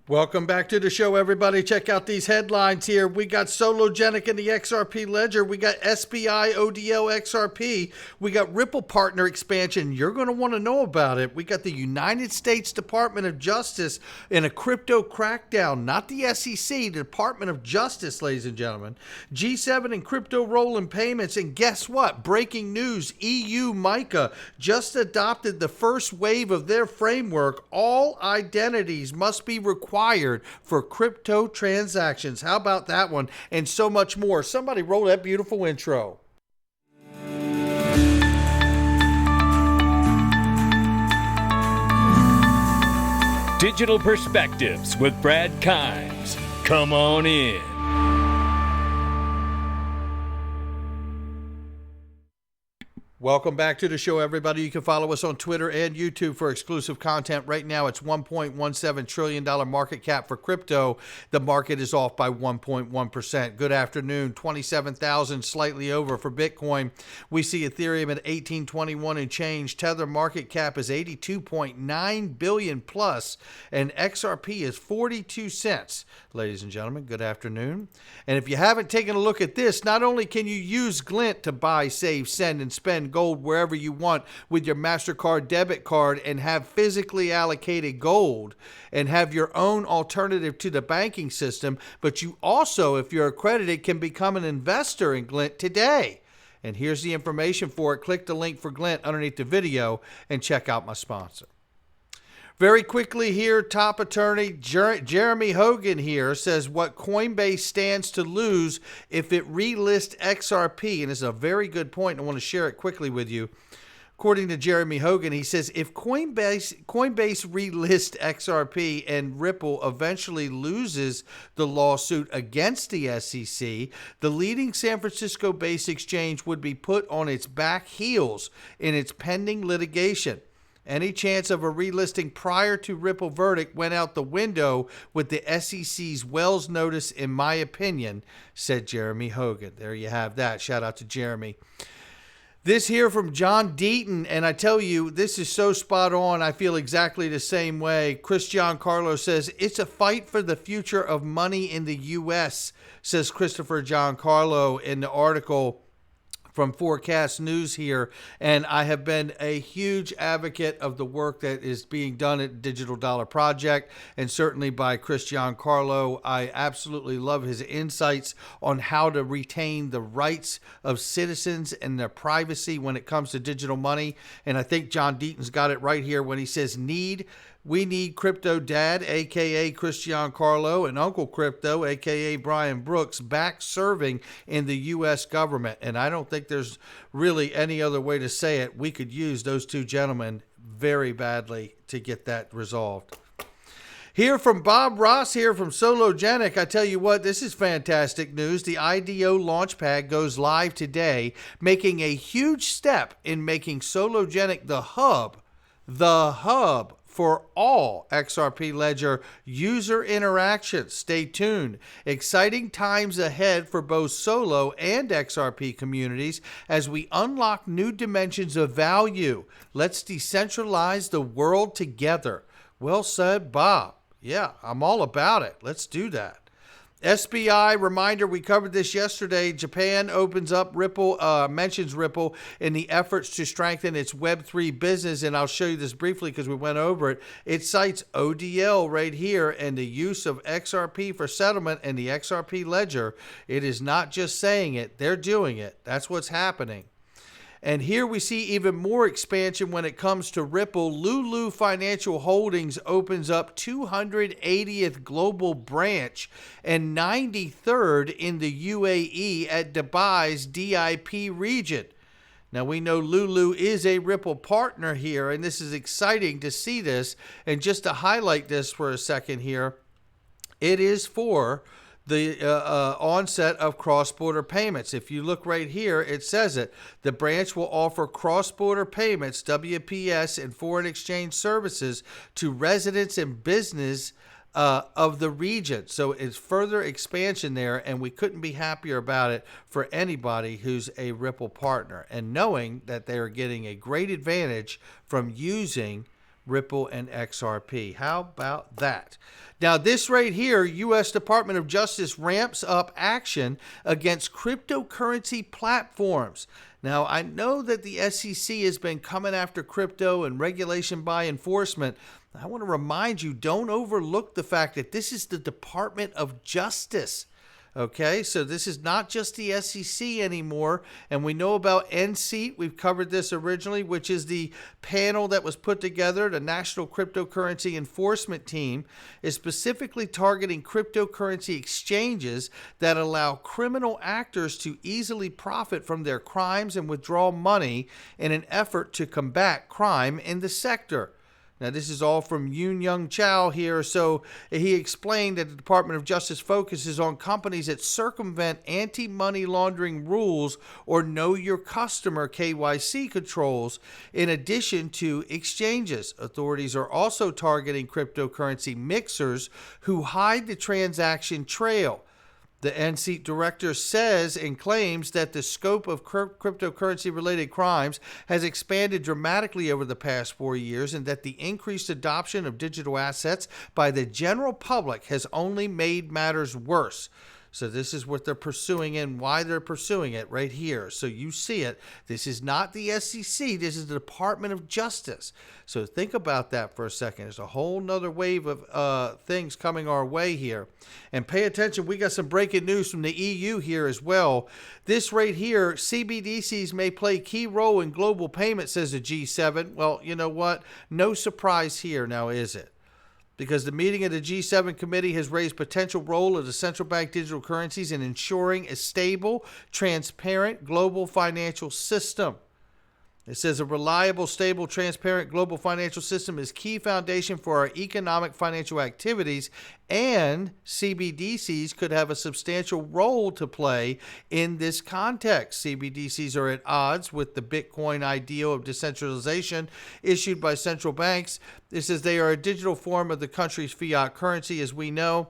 Welcome back to the show, everybody. Check out these headlines here. We got Sologenic in the XRP ledger. We got SBI ODL XRP. We got Ripple partner expansion. You're going to want to know about it. We got the United States Department of Justice in a crypto crackdown. Not the SEC, the Department of Justice, ladies and gentlemen. G7 and crypto roll-in payments. And guess what? Breaking news. EU MICA just adopted the first wave of their framework. All identities must be required for crypto transactions. How about that one? And so much more. Somebody roll that beautiful intro. Digital Perspectives with Brad Kimes. Come on in. Welcome back to the show, everybody. You can follow us on Twitter and YouTube for exclusive content. Right now, it's $1.17 trillion market cap for crypto. The market is off by 1.1%. Good afternoon. 27,000, slightly over for Bitcoin. We see Ethereum at 1821 and change. Tether market cap is 82.9 billion plus, and XRP is 42 cents. Ladies and gentlemen, good afternoon. And if you haven't taken a look at this, not only can you use Glint to buy, save, send, and spend gold wherever you want with your MasterCard debit card and have physically allocated gold and have your own alternative to the banking system, but you also, if you're accredited, can become an investor in Glint today. And here's the information for it. Click the link for Glint underneath the video and check out my sponsor. Very quickly here, top attorney Jeremy Hogan here says what Coinbase stands to lose if it relists XRP. And it's a very good point. I want to share it quickly with you. According to Jeremy Hogan, he says if Coinbase relists XRP and Ripple eventually loses the lawsuit against the SEC, the leading San Francisco-based exchange would be put on its back heels in its pending litigation. Any chance of a relisting prior to Ripple verdict went out the window with the SEC's Wells notice, in my opinion, said Jeremy Hogan. There you have that. Shout out to Jeremy. This here from John Deaton, and I tell you, this is so spot on. I feel exactly the same way. Chris Giancarlo says, it's a fight for the future of money in the U.S., says Christopher Giancarlo in the article from Forecast News here, and I have been a huge advocate of the work that is being done at Digital Dollar Project, and certainly by Chris Giancarlo. I absolutely love his insights on how to retain the rights of citizens and their privacy when it comes to digital money, and I think John Deaton's got it right here when he says we need Crypto Dad, a.k.a. Chris Giancarlo, and Uncle Crypto, a.k.a. Brian Brooks, back serving in the U.S. government. And I don't think there's really any other way to say it. We could use those two gentlemen very badly to get that resolved. Here from Bob Ross here from Sologenic. I tell you what, this is fantastic news. The IDO Launchpad goes live today, making a huge step in making Sologenic the hub for all XRP Ledger user interactions. Stay tuned. Exciting times ahead for both Solo and XRP communities as we unlock new dimensions of value. Let's decentralize the world together. Well said, Bob. Yeah, I'm all about it. Let's do that. SBI, reminder, we covered this yesterday. Japan opens up Ripple, mentions Ripple in the efforts to strengthen its Web3 business. And I'll show you this briefly because we went over it. It cites ODL right here and the use of XRP for settlement and the XRP ledger. It is not just saying it, they're doing it. That's what's happening. And here we see even more expansion when it comes to Ripple. Lulu Financial Holdings opens up 280th global branch and 93rd in the UAE at Dubai's DIP region. Now, we know Lulu is a Ripple partner here, and this is exciting to see this. And just to highlight this for a second here, it is for the onset of cross-border payments. If you look right here, it says it. The branch will offer cross-border payments, WPS, and foreign exchange services to residents and business of the region. So it's further expansion there, and we couldn't be happier about it for anybody who's a Ripple partner, and knowing that they are getting a great advantage from using Ripple and XRP. How about that? Now, this right here, U.S. Department of Justice ramps up action against cryptocurrency platforms. Now, I know that the SEC has been coming after crypto and regulation by enforcement. I want to remind you, don't overlook the fact that this is the Department of Justice. Okay, so this is not just the SEC anymore, and we know about NCEAT. We've covered this originally, which is the panel that was put together. The National Cryptocurrency Enforcement Team is specifically targeting cryptocurrency exchanges that allow criminal actors to easily profit from their crimes and withdraw money in an effort to combat crime in the sector. Now, this is all from Yoon Young Chow here. So he explained that the Department of Justice focuses on companies that circumvent anti-money laundering rules or know your customer KYC controls in addition to exchanges. Authorities are also targeting cryptocurrency mixers who hide the transaction trail. The NCEAT director says and claims that the scope of cryptocurrency-related crimes has expanded dramatically over the past 4 years, and that the increased adoption of digital assets by the general public has only made matters worse. So this is what they're pursuing and why they're pursuing it right here. So you see it. This is not the SEC. This is the Department of Justice. So think about that for a second. There's a whole nother wave of things coming our way here. And pay attention. We got some breaking news from the EU here as well. This right here, CBDCs may play key role in global payment, says the G7. Well, you know what? No surprise here now, is it? Because the meeting of the G7 committee has raised potential role of the central bank digital currencies in ensuring a stable, transparent global financial system. It says a reliable, stable, transparent global financial system is key foundation for our economic financial activities, and CBDCs could have a substantial role to play in this context. CBDCs are at odds with the Bitcoin ideal of decentralization issued by central banks. It says they are a digital form of the country's fiat currency, as we know.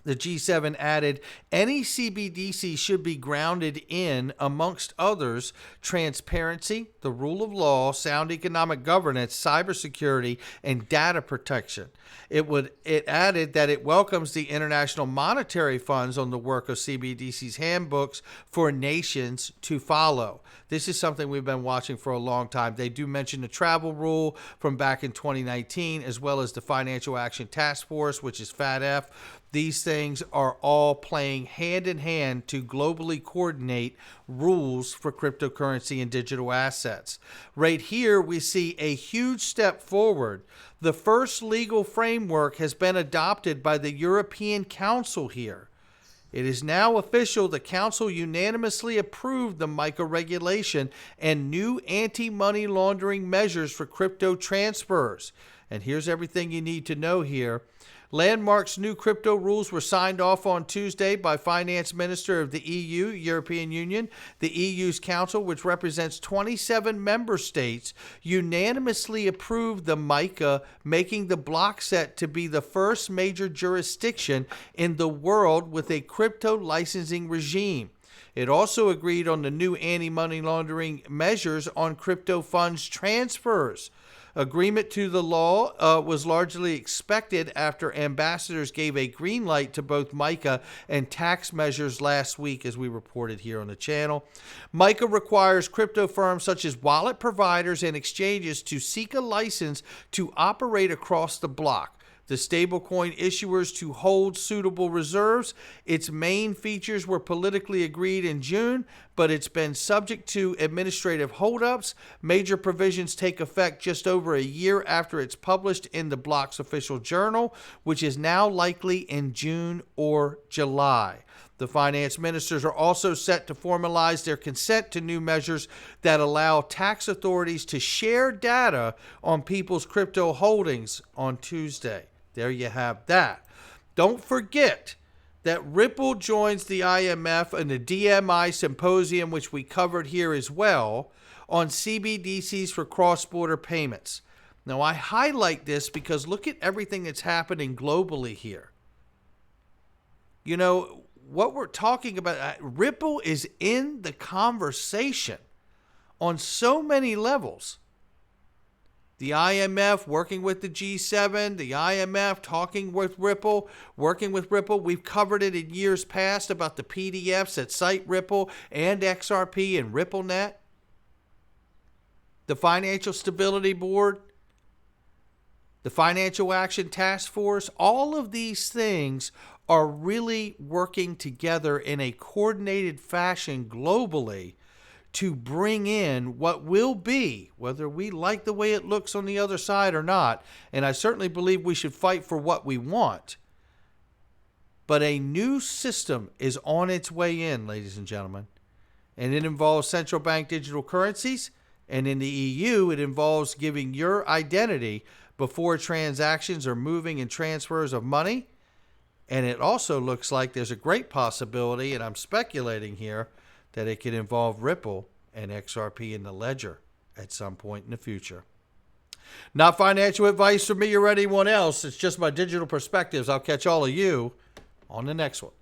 The G7 added, any CBDC should be grounded in, amongst others, transparency, the rule of law, sound economic governance, cybersecurity, and data protection. It added that it welcomes the International Monetary Funds on the work of CBDC's handbooks for nations to follow. This is something we've been watching for a long time. They do mention the travel rule from back in 2019, as well as the Financial Action Task Force, which is FATF. These things are all playing hand in hand to globally coordinate rules for cryptocurrency and digital assets. Right here, we see a huge step forward. The first legal framework has been adopted by the European Council here. It is now official. The Council unanimously approved the MiCA regulation and new anti-money laundering measures for crypto transfers. And here's everything you need to know here. Landmark's new crypto rules were signed off on Tuesday by Finance Minister of the EU, European Union. The EU's Council, which represents 27 member states, unanimously approved the MiCA, making the bloc set to be the first major jurisdiction in the world with a crypto licensing regime. It also agreed on the new anti-money laundering measures on crypto funds transfers. Agreement to the law was largely expected after ambassadors gave a green light to both MiCA and tax measures last week, as we reported here on the channel. MiCA requires crypto firms such as wallet providers and exchanges to seek a license to operate across the bloc. The stablecoin issuers to hold suitable reserves. Its main features were politically agreed in June, but it's been subject to administrative holdups. Major provisions take effect just over a year after it's published in the bloc's official journal, which is now likely in June or July. The finance ministers are also set to formalize their consent to new measures that allow tax authorities to share data on people's crypto holdings on Tuesday. There you have that. Don't forget that Ripple joins the IMF and the DMI symposium, which we covered here as well, on CBDCs for cross-border payments. Now, I highlight this because look at everything that's happening globally here. You know, what we're talking about, Ripple is in the conversation on so many levels. The IMF working with the G7, the IMF talking with Ripple, working with Ripple. We've covered it in years past about the PDFs that cite Ripple and XRP and RippleNet. The Financial Stability Board, the Financial Action Task Force, all of these things are really working together in a coordinated fashion globally to bring in what will be, whether we like the way it looks on the other side or not, and I certainly believe we should fight for what we want, but a new system is on its way in, ladies and gentlemen, and it involves central bank digital currencies, and in the EU, it involves giving your identity before transactions or moving and transfers of money, and it also looks like there's a great possibility, and I'm speculating here, that it could involve Ripple and XRP in the ledger at some point in the future. Not financial advice from me or anyone else. It's just my digital perspectives. I'll catch all of you on the next one.